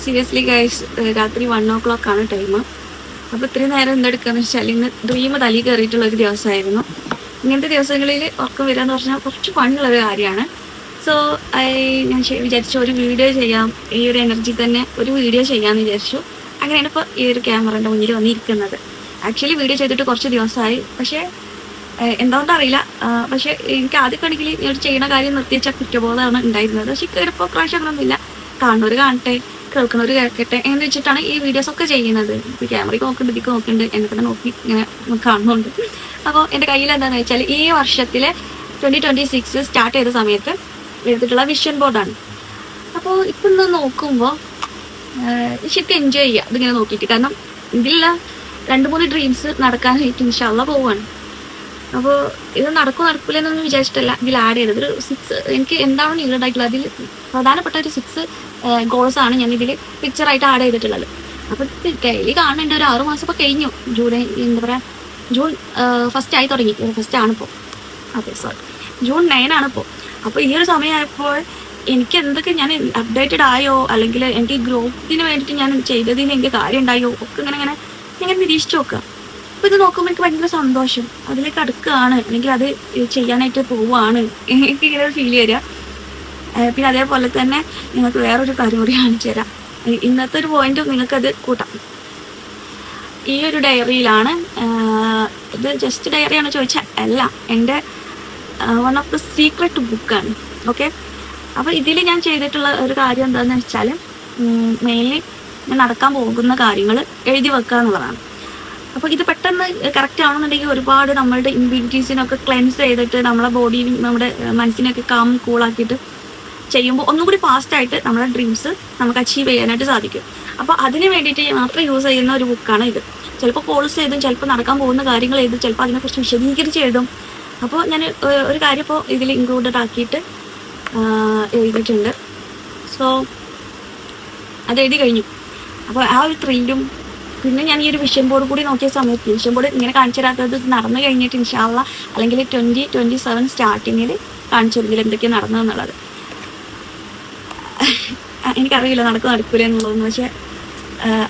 Seriously guys, രാത്രി 1 o'clock ആണ് time. അപ്പോൾ ഇത്രയും നേരം എന്തെടുക്കാന്ന് വെച്ചാൽ ഇന്ന് ഡ്രീം തലയിൽ കയറിയിട്ടുള്ള ഒരു ദിവസമായിരുന്നു. ഇങ്ങനത്തെ ദിവസങ്ങളിൽ ഉറക്കം വരിക എന്ന് പറഞ്ഞാൽ കുറച്ച് പണിയുള്ളൊരു കാര്യമാണ്. സോ ഞാൻ വിചാരിച്ചു ഒരു വീഡിയോ ചെയ്യാം, ഈ ഒരു എനർജി തന്നെ ഒരു വീഡിയോ ചെയ്യാമെന്ന് വിചാരിച്ചു. അങ്ങനെയാണ് ഇപ്പോൾ ഈ ഒരു ക്യാമറേൻ്റെ മുന്നിൽ വന്നിരിക്കുന്നത്. ആക്ച്വലി വീഡിയോ ചെയ്തിട്ട് കുറച്ച് ദിവസമായി, പക്ഷേ എന്താണെന്ന് അറിയില്ല. പക്ഷേ എനിക്ക് ആദ്യമൊക്കെയാണെങ്കിൽ ഞാൻ ചെയ്യുന്ന കാര്യം നിർത്തിവെച്ചാൽ കുറ്റബോധമാണ് ഉണ്ടായിരുന്നത്. പക്ഷേ ഇപ്പോൾ പ്രാവശ്യം അങ്ങനെയൊന്നുമില്ല. കാണുന്നവർ കാണട്ടെ, കേൾക്കുന്നവർ കേൾക്കട്ടെ എന്ന് വെച്ചിട്ടാണ് ഈ വീഡിയോസ് ഒക്കെ ചെയ്യുന്നത്. ഇപ്പോൾ ക്യാമറയ്ക്ക് നോക്കുന്നുണ്ട്, ഇതിക്ക് നോക്കുന്നുണ്ട്, എന്നെ തന്നെ നോക്കി ഇങ്ങനെ കാണുന്നുണ്ട്. അപ്പോൾ എൻ്റെ കയ്യിൽ എന്താണെന്ന് വെച്ചാൽ ഈ വർഷത്തിലെ 2026 സ്റ്റാർട്ട് ചെയ്ത സമയത്ത് എടുത്തിട്ടുള്ള വിഷൻ ബോർഡാണ്. അപ്പോൾ ഇപ്പം ഇന്ന് നോക്കുമ്പോൾ ശരിക്കും എൻജോയ് ചെയ്യുക ഇതിങ്ങനെ നോക്കിയിട്ട്. കാരണം ഇതിലുള്ള 2-3 ഡ്രീംസ് നടക്കാനായിട്ട് ഇൻഷാല്ലാ പോവുകയാണ്. അപ്പോൾ ഇത് നടക്കില്ല എന്നൊന്നും വിചാരിച്ചിട്ടല്ല ഇതിൽ ആഡ് ചെയ്തത്. ഒരു 6 എനിക്ക് എന്താണോ നീഡായിട്ടുള്ളത് അതിൽ പ്രധാനപ്പെട്ട ഒരു 6 ഗോൾസാണ് ഞാൻ ഇതിൽ പിക്ചറായിട്ട് ആഡ് ചെയ്തിട്ടുള്ളത്. അപ്പോൾ ഡെയിലി കാണേണ്ട ഒരു 6 മാസം ഇപ്പോൾ കഴിഞ്ഞു. ജൂൺ 1st ആയി തുടങ്ങി. 1st ആണിപ്പോൾ, അതെ സോറി, June 9 ആണിപ്പോൾ. അപ്പോൾ ഈ ഒരു സമയമായപ്പോൾ എനിക്ക് എന്തൊക്കെ ഞാൻ അപ്ഡേറ്റഡ് ആയോ, അല്ലെങ്കിൽ എനിക്ക് ഗ്രോത്തിന് വേണ്ടിയിട്ട് ഞാൻ ചെയ്തതിന് എനിക്ക് കാര്യം ഉണ്ടായോ ഒക്കെ ഇങ്ങനെ നിരീക്ഷിച്ച് നോക്കുക. അപ്പോൾ ഇത് നോക്കുമ്പോൾ എനിക്ക് ഭയങ്കര സന്തോഷം, അതിലേക്ക് അടുക്കുകയാണ്, അല്ലെങ്കിൽ അത് ചെയ്യാനായിട്ട് പോവുകയാണ്, എനിക്ക് ഇങ്ങനെ ഒരു ഫീൽ വരിക. പിന്നെ അതേപോലെ തന്നെ നിങ്ങൾക്ക് വേറൊരു കാര്യം കൂടി കാണിച്ചു തരാം. ഇന്നത്തെ ഒരു പോയിന്റ് നിങ്ങൾക്കത് കൂട്ടാം. ഈ ഒരു ഡയറിയിലാണ്, ഇത് ജസ്റ്റ് ഡയറിയാണോ ചോദിച്ചാൽ അല്ല, എൻ്റെ വൺ ഓഫ് ദ സീക്രട്ട് ബുക്കാണ്. ഓക്കെ, അപ്പോൾ ഇതിൽ ഞാൻ ചെയ്തിട്ടുള്ള ഒരു കാര്യം എന്താണെന്ന് വെച്ചാൽ മെയിൻലി ഞാൻ നടക്കാൻ പോകുന്ന കാര്യങ്ങൾ എഴുതി വെക്കുക എന്നുള്ളതാണ്. അപ്പോൾ ഇത് പെട്ടെന്ന് കറക്റ്റ് ആണെന്നുണ്ടെങ്കിൽ ഒരുപാട് നമ്മളുടെ ഇമ്മ്യൂണിറ്റീസിനൊക്കെ ക്ലെൻസ് ചെയ്തിട്ട് നമ്മളെ ബോഡിയും നമ്മുടെ മനസ്സിനെയൊക്കെ കാം കൂളാക്കിയിട്ട് ചെയ്യുമ്പോൾ ഒന്നും കൂടി ഫാസ്റ്റായിട്ട് നമ്മുടെ ഡ്രീംസ് നമുക്ക് അച്ചീവ് ചെയ്യാനായിട്ട് സാധിക്കും. അപ്പോൾ അതിന് വേണ്ടിയിട്ട് മാത്രം യൂസ് ചെയ്യുന്ന ഒരു ബുക്കാണ് ഇത്. ചിലപ്പോൾ കോൾസ് എഴുതും, ചിലപ്പോൾ നടക്കാൻ പോകുന്ന കാര്യങ്ങൾ എഴുതും, ചിലപ്പോൾ അതിനെക്കുറിച്ച് വിശദീകരിച്ച് എഴുതും. അപ്പോൾ ഞാൻ ഒരു കാര്യം ഇപ്പോൾ ഇതിൽ ഇൻക്ലൂഡഡ് ആക്കിയിട്ട് എഴുതിയിട്ടുണ്ട്. സോ അത് എഴുതി കഴിഞ്ഞു. അപ്പോൾ ആ ഒരു ത്രില്ലും, പിന്നെ ഞാൻ ഈ ഒരു വിഷൻ ബോർഡ് കൂടി നോക്കിയ സമയത്ത് വിഷൻ ബോർഡ് ഇങ്ങനെ കാണിച്ചു തരാത്തത് നടന്നു കഴിഞ്ഞിട്ട് ഇൻഷാല്ലാ അല്ലെങ്കിൽ 2027 സ്റ്റാർട്ടിങ്ങിൽ കാണിച്ചു തരും എന്തൊക്കെയാണ് നടന്നതെന്നുള്ളത്. എനിക്കറിയില്ല നടക്കില്ല എന്നുള്ളതെന്ന്. പക്ഷേ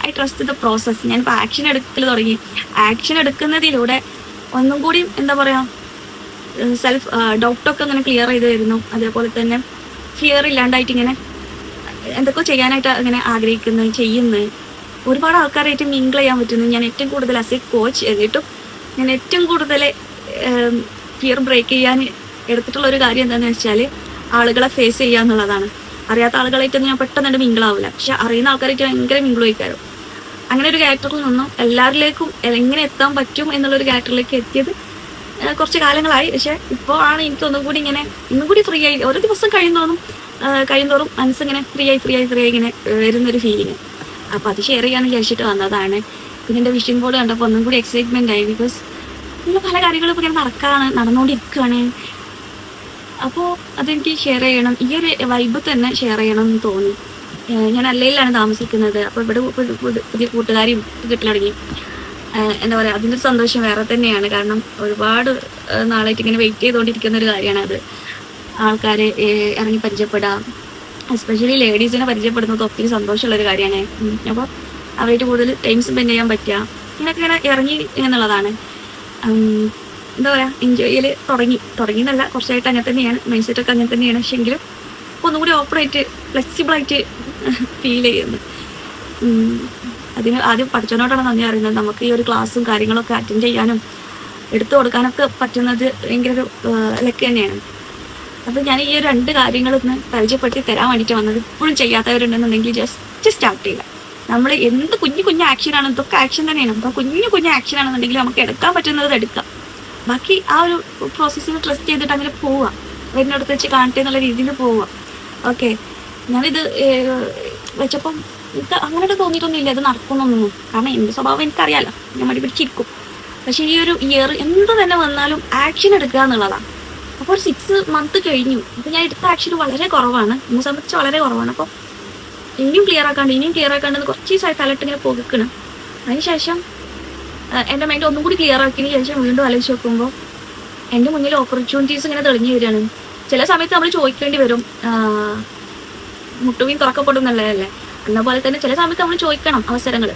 ഐ ട്രസ്റ്റ് ദ പ്രോസസ്സ്. ഞാനിപ്പോൾ ആക്ഷൻ എടുക്കൽ തുടങ്ങി. ആക്ഷൻ എടുക്കുന്നതിലൂടെ ഒന്നും കൂടി എന്താ പറയുക, സെൽഫ് ഡൗട്ടൊക്കെ അങ്ങനെ ക്ലിയർ ചെയ്ത് വരുന്നു. അതേപോലെ തന്നെ ഫിയർ ഇല്ലാണ്ടായിട്ട് ഇങ്ങനെ എന്തൊക്കെ ചെയ്യാനായിട്ട് അങ്ങനെ ആഗ്രഹിക്കുന്നു, ചെയ്യുന്നു. ഒരുപാട് ആൾക്കാരായിട്ട് മിങ്കിൾ ചെയ്യാൻ പറ്റുന്നു. ഞാൻ ഏറ്റവും കൂടുതൽ ആസ് എ കോച്ച് എന്നിട്ടും ഞാൻ ഏറ്റവും കൂടുതൽ ഫിയർ ബ്രേക്ക് ചെയ്യാൻ എടുത്തിട്ടുള്ള ഒരു കാര്യം എന്താണെന്ന് വെച്ചാൽ ആളുകളെ ഫേസ് ചെയ്യുക എന്നുള്ളതാണ്. അറിയാത്ത ആളുകളായിട്ടൊന്നും ഞാൻ പെട്ടെന്ന് മിങ്കിളാവില്ല, പക്ഷെ അറിയുന്ന ആൾക്കാരായിട്ട് ഭയങ്കര മിങ്കിൾ വയ്ക്കാറും. അങ്ങനെ ഒരു ക്യാരക്ടറിൽ നിന്നും എല്ലാവരിലേക്കും എങ്ങനെ എത്താൻ പറ്റും എന്നുള്ളൊരു ക്യാരക്ടറിലേക്ക് എത്തിയത് കുറച്ച് കാലങ്ങളായി. പക്ഷെ ഇപ്പോൾ ആണ് എനിക്ക് ഒന്നും കൂടി ഫ്രീ ആയി, ഓരോ ദിവസം കഴിയുന്തോറും മനസ്സിങ്ങനെ ഫ്രീ ആയി ഇങ്ങനെ വരുന്നൊരു ഫീലിങ്. അപ്പോൾ അത് ഷെയർ ചെയ്യാമെന്ന് വിചാരിച്ചിട്ട് വന്നതാണ്. പിന്നെ എൻ്റെ വിഷൻ ബോർഡ് കണ്ടപ്പോൾ ഒന്നും കൂടി എക്സൈറ്റ്മെൻ്റ് ആയി. ബിക്കോസ് ഇങ്ങനെ പല കാര്യങ്ങളും ഇപ്പോൾ ഇങ്ങനെ നടന്നുകൊണ്ടിരിക്കുകയാണ്. അപ്പോൾ അതെനിക്ക് ഷെയർ ചെയ്യണം, ഈ ഒരു വൈബ് തന്നെ ഷെയർ ചെയ്യണം എന്ന് തോന്നി. ഞാൻ അല്ലയിലാണ് താമസിക്കുന്നത്. അപ്പോൾ ഇവിടെ പുതിയ കൂട്ടുകാരും കിട്ടൽ തുടങ്ങി. എന്താ പറയുക, അതിൻ്റെ സന്തോഷം വേറെ തന്നെയാണ്. കാരണം ഒരുപാട് നാളായിട്ട് ഇങ്ങനെ വെയിറ്റ് ചെയ്തുകൊണ്ടിരിക്കുന്ന ഒരു കാര്യമാണ് അത്. ആൾക്കാരെ ഇറങ്ങി പരിചയപ്പെടാം, എസ്പെഷ്യലി ലേഡീസിനെ പരിചയപ്പെടുന്നത് ഒത്തിരി സന്തോഷമുള്ളൊരു കാര്യമാണ്. അപ്പോൾ അവരായിട്ട് കൂടുതൽ ടൈം സ്പെൻഡ് ചെയ്യാൻ പറ്റുക, ഇങ്ങനെ ഇറങ്ങി എന്നുള്ളതാണ്. എന്താ പറയുക, എൻജോയ് ചെയ്യൽ തുടങ്ങി എന്നല്ല, കുറച്ചായിട്ട് അങ്ങനെ തന്നെയാണ്, മൈൻഡ് സെറ്റൊക്കെ അങ്ങനെ തന്നെയാണ്. പക്ഷെ എങ്കിലും ഒന്നും കൂടി ഓപ്പണായിട്ട് ഫ്ലെക്സിബിളായിട്ട് ഫീൽ ചെയ്യുന്നു. അതിന് ആദ്യം പഠിച്ചവനോടാണ് നന്ദി അറിയുന്നത്. നമുക്ക് ഈ ഒരു ക്ലാസ്സും കാര്യങ്ങളൊക്കെ അറ്റൻഡ് ചെയ്യാനും എടുത്തു കൊടുക്കാനൊക്കെ പറ്റുന്നത് ഭയങ്കര ഒരു ലക്ക് തന്നെയാണ്. അപ്പോൾ ഞാൻ ഈ 2 കാര്യങ്ങളൊന്ന് പരിചയപ്പെടുത്തി തരാൻ വേണ്ടിയിട്ട് വന്നത്. ഇപ്പോഴും ചെയ്യാത്തവരുണ്ടെന്നുണ്ടെങ്കിൽ ജസ്റ്റ് സ്റ്റാർട്ട് ചെയ്യുക. നമ്മൾ എന്ത് കുഞ്ഞു ആക്ഷനാണ്, ഇതൊക്കെ ആക്ഷൻ തന്നെയാണ്. അപ്പോൾ കുഞ്ഞു ആക്ഷനാണെന്നുണ്ടെങ്കിൽ നമുക്ക് എടുക്കാൻ പറ്റുന്നത് എടുക്കാം. ബാക്കി ആ ഒരു പ്രോസസ്സിന് ട്രസ്റ്റ് ചെയ്തിട്ട് അങ്ങനെ പോവുക, വരുന്നിടത്ത് വെച്ച് കാണട്ടെ എന്നുള്ള രീതിയിൽ പോവുക. ഓക്കെ, ഞാനിത് വെച്ചപ്പം എനിക്ക് അങ്ങനെയൊക്കെ തോന്നിയിട്ടൊന്നുമില്ല ഇത് നടക്കുന്നൊന്നും. കാരണം എൻ്റെ സ്വഭാവം എനിക്കറിയാമല്ലോ, ഞാൻ മടി പിടിച്ചിരിക്കും. പക്ഷേ ഈ ഒരു ഇയർ എന്ത് തന്നെ വന്നാലും ആക്ഷൻ എടുക്കുക എന്നുള്ളതാണ്. അപ്പോൾ ഒരു 6 months കഴിഞ്ഞു. അപ്പോൾ ഞാൻ എടുത്ത ആക്ഷൻ വളരെ കുറവാണ്, എന്നെ സംബന്ധിച്ച് വളരെ കുറവാണ്. അപ്പോൾ ഇനിയും ക്ലിയർ ആക്കാണ്ട് കുറച്ച് ദിവസമായി തലയിട്ട് ഇങ്ങനെ പോകണം. അതിനുശേഷം എൻ്റെ മൈൻഡ് ഒന്നും കൂടി ക്ലിയർ ആക്കിയതിന് ശേഷം വീണ്ടും ആലോചിച്ച് നോക്കുമ്പോൾ എൻ്റെ മുന്നിൽ ഓപ്പർച്യൂണിറ്റീസ് ഇങ്ങനെ തെളിഞ്ഞു വരികയാണ്. ചില സമയത്ത് നമ്മൾ ചോദിക്കേണ്ടി വരും, മുട്ടുവീൻ തുറക്കപ്പെടും എന്നുള്ളതല്ലേ. എന്ന പോലെ തന്നെ ചില സമയത്ത് നമ്മൾ ചോദിക്കണം അവസരങ്ങൾ.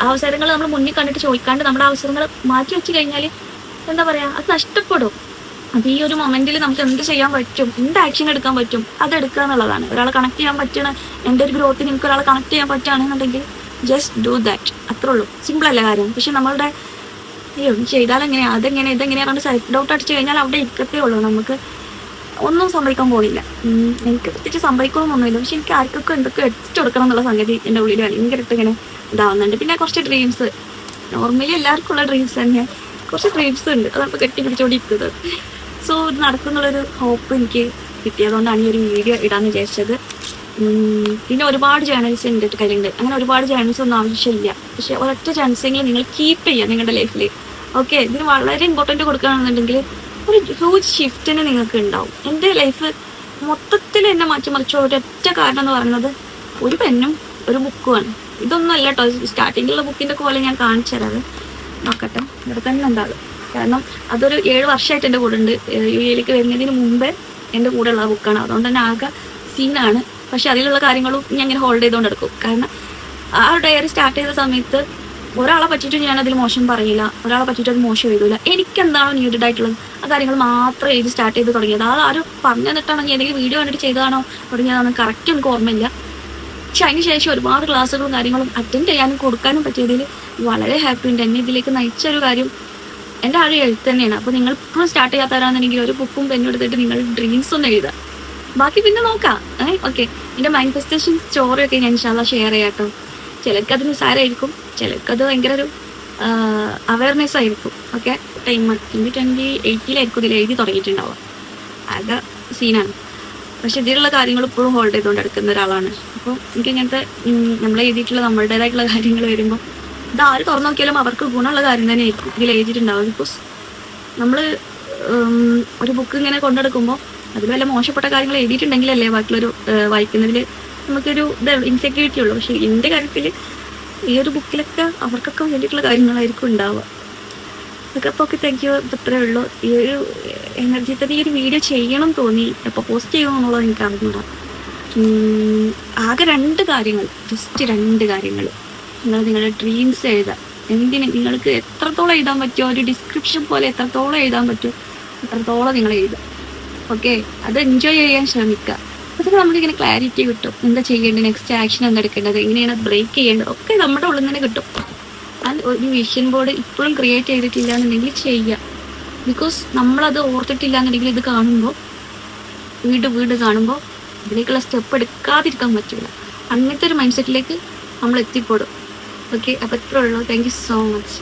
അവസരങ്ങൾ നമ്മൾ മുന്നിൽ കണ്ടിട്ട് ചോദിക്കാണ്ട് നമ്മുടെ അവസരങ്ങൾ മാറ്റി വെച്ച് കഴിഞ്ഞാൽ എന്താ പറയാ, അത് നഷ്ടപ്പെടും. അത് ഈ ഒരു മൊമെന്റിൽ നമുക്ക് എന്ത് ചെയ്യാൻ പറ്റും, എന്ത് ആക്ഷൻ എടുക്കാൻ പറ്റും, അതെടുക്കുക എന്നുള്ളതാണ്. ഒരാളെ കണക്ട് ചെയ്യാൻ പറ്റണ, എൻ്റെ ഒരു ഗ്രോത്തിന് എനിക്ക് ഒരാളെ കണക്ട് ചെയ്യാൻ പറ്റുകയാണെന്നുണ്ടെങ്കിൽ ജസ്റ്റ് ഡു ദാറ്റ്. അത്രേ ഉള്ളൂ. സിമ്പിൾ അല്ല കാര്യം. പക്ഷെ നമ്മളുടെ അയ്യോ ചെയ്താലെങ്ങനെയാ, അതെങ്ങനെ, ഇതെങ്ങനെയാ പറഞ്ഞ് സെൽഫ് ഡൗട്ട് അടിച്ചു കഴിഞ്ഞാൽ അവിടെ ഇരിക്കത്തേ ഉള്ളൂ. നമുക്ക് ഒന്നും സംഭവിക്കാൻ പോണില്ല. എനിക്ക് പ്രത്യേകിച്ച് സംഭവിക്കണമെന്നൊന്നുമില്ല. പക്ഷെ എനിക്ക് ആർക്കൊക്കെ എന്തൊക്കെ എടുത്തു കൊടുക്കണം എന്നുള്ള സംഗതി എൻ്റെ ഉള്ളിൽ ഭയങ്കരമായിട്ട് ഇങ്ങനെ ഇതാവുന്നുണ്ട്. പിന്നെ കുറച്ച് ഡ്രീംസ്, നോർമലി എല്ലാവർക്കും ഉള്ള ഡ്രീംസ് തന്നെ, കുറച്ച് ഡ്രീംസ് ഉണ്ട്. അതപ്പോൾ കെട്ടിപ്പിടിച്ചോണ്ടിരിക്കുന്നത്. സോ ഇത് നടക്കുന്നുള്ളൊരു ഹോപ്പ് എനിക്ക് കിട്ടിയതുകൊണ്ടാണ് ഈ ഒരു വീഡിയോ ഇടാന്ന് വിചാരിച്ചത്. പിന്നെ ഒരുപാട് ചാനൽസ് എൻ്റെ കയ്യിലുണ്ട്. അങ്ങനെ ഒരുപാട് ചാനൽസ് ഒന്നും ആവശ്യമില്ല. പക്ഷെ ഒരൊറ്റ ചാൻസെങ്കിലും നിങ്ങൾ കീപ്പ് ചെയ്യുക നിങ്ങളുടെ ലൈഫിൽ. ഓക്കെ, ഇതിന് വളരെ ഇമ്പോർട്ടൻറ്റ് കൊടുക്കുകയാണെന്നുണ്ടെങ്കിൽ ഒരു ഹ്യൂജ് ഷിഫ്റ്റിന് നിങ്ങൾക്ക് ഉണ്ടാവും. എൻ്റെ ലൈഫ് മൊത്തത്തിൽ എന്നെ മാറ്റിമറിച്ച ഒരൊറ്റ കാരണം എന്ന് പറയുന്നത് ഒരു പെന്നും ഒരു ബുക്കുമാണ്. ഇതൊന്നും അല്ല കേട്ടോ, സ്റ്റാർട്ടിങ്ങിലുള്ള ബുക്കിൻ്റെ പോലെ ഞാൻ കാണിച്ചു തരാറ്. നോക്കട്ടെ, ഇവിടെ തന്നെ ഉണ്ടാവും. കാരണം അതൊരു 7 വർഷമായിട്ട് എൻ്റെ കൂടെ ഉണ്ട്. UAE വരുന്നതിന് മുമ്പേ എൻ്റെ കൂടെ ഉള്ള ബുക്കാണ്. അതുകൊണ്ട് തന്നെ ആകെ സീനാണ്. പക്ഷെ അതിലുള്ള കാര്യങ്ങളും ഞാൻ ഇങ്ങനെ ഹോൾഡ് ചെയ്തുകൊണ്ട് എടുക്കും. കാരണം ആ ഡയറി സ്റ്റാർട്ട് ചെയ്ത സമയത്ത് ഒരാളെ പറ്റിയിട്ട് ഞാൻ അതിൽ മോശം പറയില്ല, ഒരാളെ പറ്റിയിട്ട് അത് മോശം എഴുതില്ല. എനിക്കെന്താണോ നീഡഡ് ആയിട്ടുള്ളത് ആ കാര്യങ്ങൾ മാത്രം എഴുതി സ്റ്റാർട്ട് ചെയ്ത് തുടങ്ങിയത്. അത് ആരും പറഞ്ഞു തന്നിട്ടാണെങ്കിൽ ഏതെങ്കിലും വീഡിയോ കണ്ടിട്ട് ചെയ്തതാണോ തുടങ്ങിയതാണെന്ന് കറക്റ്റ് എനിക്ക് ഓർമ്മയില്ല. പക്ഷെ അതിന് ശേഷം ഒരുപാട് ക്ലാസ്സുകളും കാര്യങ്ങളും അറ്റൻഡ് ചെയ്യാനും കൊടുക്കാനും പറ്റിയതിൽ വളരെ ഹാപ്പി ഉണ്ട്. എന്നെ ഇതിലേക്ക് നയിച്ച ഒരു കാര്യം എൻ്റെ ആ ഒരു എഴുത്ത് തന്നെയാണ്. അപ്പോൾ നിങ്ങൾ ഇപ്പോഴും സ്റ്റാർട്ട് ചെയ്യാത്തവരാണെന്നുണ്ടെങ്കിൽ ഒരു ബുക്കും പെന്നും എടുത്തിട്ട് നിങ്ങൾ ഡ്രീംസ് ഒന്ന് എഴുതാം. ബാക്കി പിന്നെ നോക്കാം. ഓക്കെ, എൻ്റെ മാനിഫെസ്റ്റേഷൻ സ്റ്റോറിയൊക്കെ ഞാൻ ഇൻഷാല്ലാ ഷെയർ ചെയ്യാം കേട്ടോ. ചിലർക്ക് അത് നിസ്സാരമായിരിക്കും, ചിലർക്ക് അത് ഭയങ്കര ഒരു അവയർനെസ് ആയിരിക്കും. ഓക്കെ, ടൈം 2018 ഇതിൽ എഴുതി തുടങ്ങിയിട്ടുണ്ടാവുക. ആകെ സീനാണ്. പക്ഷെ ഇതിലുള്ള കാര്യങ്ങൾ ഇപ്പോഴും ഹോൾഡ് ചെയ്തുകൊണ്ട് എടുക്കുന്ന ഒരാളാണ്. അപ്പോൾ എനിക്കിങ്ങനത്തെ നമ്മൾ എഴുതിയിട്ടുള്ള നമ്മളുടേതായിട്ടുള്ള കാര്യങ്ങൾ വരുമ്പോൾ ഇത് ആര് തുറന്നു നോക്കിയാലും അവർക്ക് ഗുണമുള്ള കാര്യം തന്നെ ആയിരിക്കും ഇതിൽ എഴുതിയിട്ടുണ്ടാവും. ബിക്കോസ് നമ്മൾ ഒരു ബുക്ക് ഇങ്ങനെ കൊണ്ടെടുക്കുമ്പോൾ അതിൽ വല്ല മോശപ്പെട്ട കാര്യങ്ങൾ എഴുതിയിട്ടുണ്ടെങ്കിലല്ലേ ബാക്കിയുള്ളൊരു വായിക്കുന്നതിൽ നമുക്കൊരു ഇൻസെക്യൂരിറ്റി ഉള്ളൂ. പക്ഷെ എൻ്റെ കാര്യത്തിൽ ഈ ഒരു ബുക്കിലൊക്കെ അവർക്കൊക്കെ വേണ്ടിയിട്ടുള്ള കാര്യങ്ങളായിരിക്കും ഉണ്ടാവുക. അതൊക്കെ അപ്പോൾ ഓക്കെ, താങ്ക് യു. ഇത്രേ ഉള്ളൂ. ഈ ഒരു എനർജി തന്നെ ഈ ഒരു വീഡിയോ ചെയ്യണം തോന്നി. എപ്പോൾ പോസ്റ്റ് ചെയ്യണമെന്നുള്ളത് എനിക്ക് അറിഞ്ഞൂടാ. ആകെ 2 കാര്യങ്ങൾ, ജസ്റ്റ് 2 കാര്യങ്ങൾ. നിങ്ങൾ നിങ്ങളുടെ ഡ്രീംസ് എഴുതുക. എന്തിന് നിങ്ങൾക്ക് എത്രത്തോളം എഴുതാൻ പറ്റുമോ, ഒരു ഡിസ്ക്രിപ്ഷൻ പോലെ എത്രത്തോളം എഴുതാൻ പറ്റുമോ അത്രത്തോളം നിങ്ങൾ എഴുതുക. ഓക്കെ, അത് എൻജോയ് ചെയ്യാൻ ശ്രമിക്കുക. അതൊക്കെ നമുക്കിങ്ങനെ ക്ലാരിറ്റി കിട്ടും. എന്താ ചെയ്യേണ്ടത്, നെക്സ്റ്റ് ആക്ഷൻ എന്താ എടുക്കേണ്ടത്, എങ്ങനെയാണ് ബ്രേക്ക് ചെയ്യേണ്ടത്, ഒക്കെ നമ്മുടെ ഉള്ളിൽ നിന്ന് കിട്ടും. ഒരു വിഷൻ ബോർഡ് ഇപ്പോഴും ക്രിയേറ്റ് ചെയ്തിട്ടില്ല എന്നുണ്ടെങ്കിൽ ചെയ്യുക. ബിക്കോസ് നമ്മളത് ഓർത്തിട്ടില്ല എന്നുണ്ടെങ്കിൽ ഇത് കാണുമ്പോൾ വീട് കാണുമ്പോൾ ഇതിലേക്കുള്ള സ്റ്റെപ്പ് എടുക്കാതിരിക്കാൻ പറ്റില്ല. അങ്ങനത്തെ ഒരു മൈൻഡ് സെറ്റിലേക്ക് നമ്മൾ എത്തിപ്പെടും. ഓക്കെ, അപ്പോൾ ഇത്രേ ഉള്ളൂ. Thank you so much.